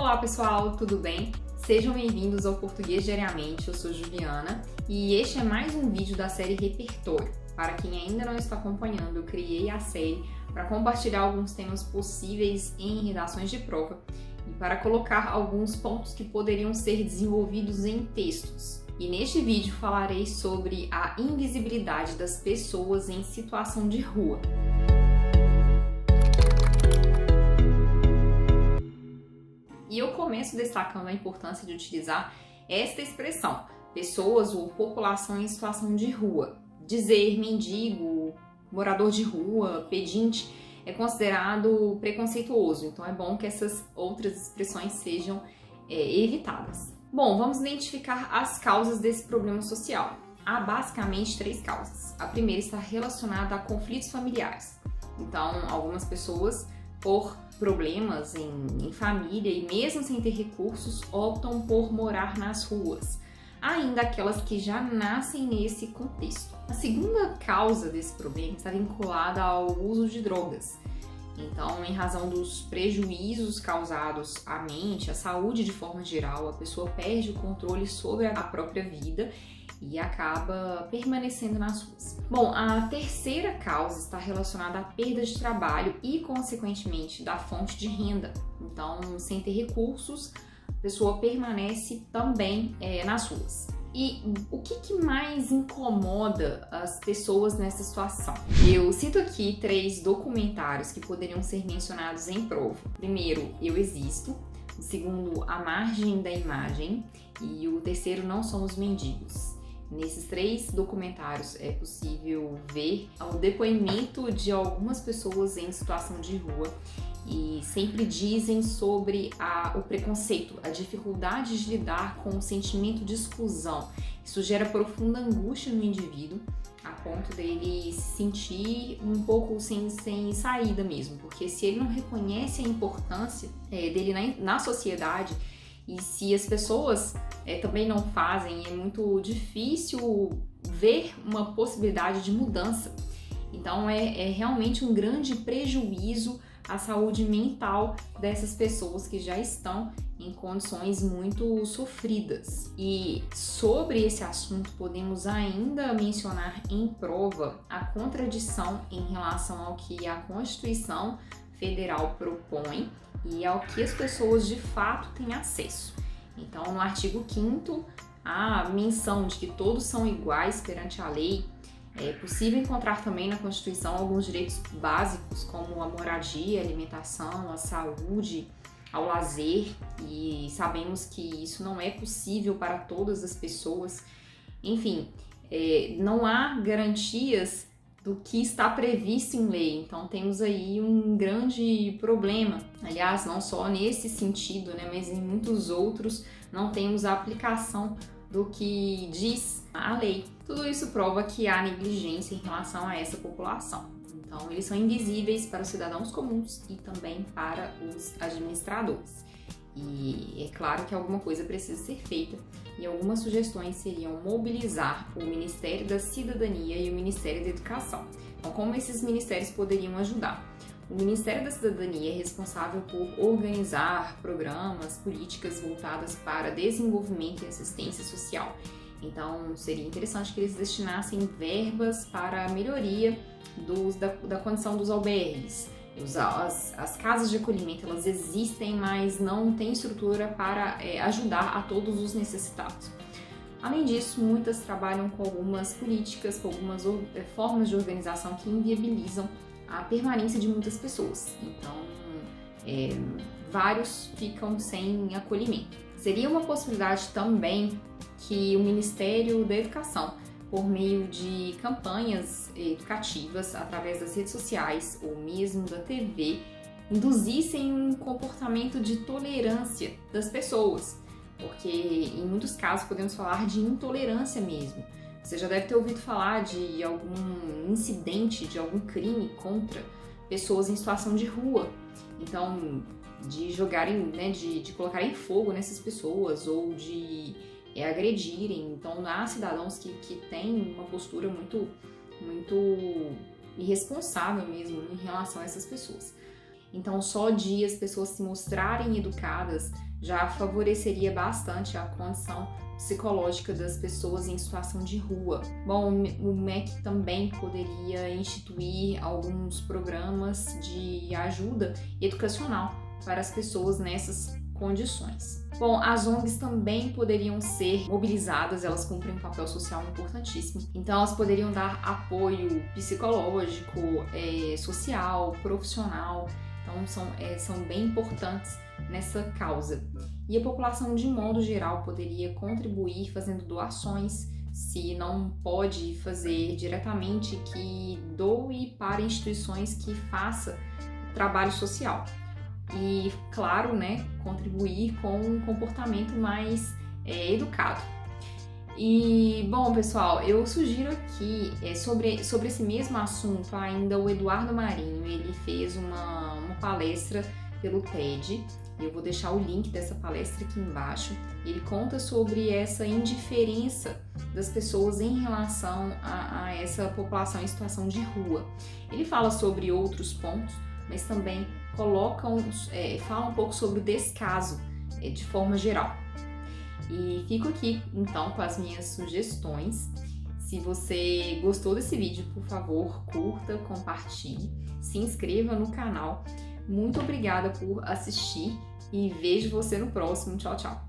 Olá pessoal, tudo bem? Sejam bem-vindos ao Português Diariamente, eu sou Juliana e este é mais um vídeo da série Repertório. Para quem ainda não está acompanhando, eu criei a série para compartilhar alguns temas possíveis em redações de prova e para colocar alguns pontos que poderiam ser desenvolvidos em textos. E neste vídeo falarei sobre a invisibilidade das pessoas em situação de rua. E eu começo destacando a importância de utilizar esta expressão, pessoas ou população em situação de rua. Dizer mendigo, morador de rua, pedinte, é considerado preconceituoso, então é bom que essas outras expressões sejam evitadas. Bom, vamos identificar as causas desse problema social. Há basicamente 3 causas. A primeira está relacionada a conflitos familiares. Então, algumas pessoas, por problemas em família e mesmo sem ter recursos, optam por morar nas ruas. Há ainda aquelas que já nascem nesse contexto. A segunda causa desse problema está vinculada ao uso de drogas. Então, em razão dos prejuízos causados à mente, à saúde de forma geral, a pessoa perde o controle sobre a própria vida e acaba permanecendo nas ruas. Bom, a terceira causa está relacionada à perda de trabalho e, consequentemente, da fonte de renda. Então, sem ter recursos, a pessoa permanece também nas ruas. E o que mais incomoda as pessoas nessa situação? Eu cito aqui 3 documentários que poderiam ser mencionados em prova. Primeiro, Eu Existo. O segundo, A Margem da Imagem. E o terceiro, Não Somos Mendigos. Nesses 3 documentários é possível ver o depoimento de algumas pessoas em situação de rua e sempre dizem sobre o preconceito, a dificuldade de lidar com o sentimento de exclusão. Isso gera profunda angústia no indivíduo, a ponto dele se sentir um pouco sem saída mesmo, porque se ele não reconhece a importância dele na sociedade, e se as pessoas também não fazem, é muito difícil ver uma possibilidade de mudança. Então é realmente um grande prejuízo à saúde mental dessas pessoas que já estão em condições muito sofridas. E sobre esse assunto podemos ainda mencionar em prova a contradição em relação ao que a Constituição Federal propõe e ao que as pessoas de fato têm acesso. Então, no artigo 5º, a menção de que todos são iguais perante a lei. É possível encontrar também na Constituição alguns direitos básicos, como a moradia, a alimentação, a saúde, ao lazer, e sabemos que isso não é possível para todas as pessoas. Enfim, não há garantias do que está previsto em lei, então temos aí um grande problema. Aliás, não só nesse sentido, mas em muitos outros não temos a aplicação do que diz a lei. Tudo isso prova que há negligência em relação a essa população. Então, eles são invisíveis para os cidadãos comuns e também para os administradores. E é claro que alguma coisa precisa ser feita e algumas sugestões seriam mobilizar o Ministério da Cidadania e o Ministério da Educação. Então, como esses ministérios poderiam ajudar? O Ministério da Cidadania é responsável por organizar programas, políticas voltadas para desenvolvimento e assistência social. Então, seria interessante que eles destinassem verbas para a melhoria da condição dos albergues. As casas de acolhimento, elas existem, mas não tem estrutura para ajudar a todos os necessitados. Além disso, muitas trabalham com algumas políticas, com algumas formas de organização que inviabilizam a permanência de muitas pessoas. Então, vários ficam sem acolhimento. Seria uma possibilidade também que o Ministério da Educação, por meio de campanhas educativas através das redes sociais ou mesmo da TV, induzissem um comportamento de tolerância das pessoas, porque em muitos casos podemos falar de intolerância mesmo. Você já deve ter ouvido falar de algum incidente, de algum crime contra pessoas em situação de rua. Então, de jogarem, de colocarem fogo nessas pessoas ou de agredirem. Então, há cidadãos que têm uma postura muito irresponsável mesmo em relação a essas pessoas. Então, só de as pessoas se mostrarem educadas já favoreceria bastante a condição psicológica das pessoas em situação de rua. Bom, o MEC também poderia instituir alguns programas de ajuda educacional para as pessoas nessas condições. Bom, as ONGs também poderiam ser mobilizadas, elas cumprem um papel social importantíssimo. Então, elas poderiam dar apoio psicológico, social, profissional. Então, são bem importantes nessa causa. E a população, de modo geral, poderia contribuir fazendo doações, se não pode fazer diretamente, que doe para instituições que faça trabalho social. E, claro, né, contribuir com um comportamento mais educado. E, bom, pessoal, eu sugiro aqui, sobre esse mesmo assunto, ainda o Eduardo Marinho, ele fez uma palestra pelo TED, eu vou deixar o link dessa palestra aqui embaixo. Ele conta sobre essa indiferença das pessoas em relação a essa população em situação de rua. Ele fala sobre outros pontos, mas também fala um pouco sobre o descaso de forma geral. E fico aqui então com as minhas sugestões. Se você gostou desse vídeo, por favor, curta, compartilhe, se inscreva no canal. Muito obrigada por assistir e vejo você no próximo. Tchau, tchau!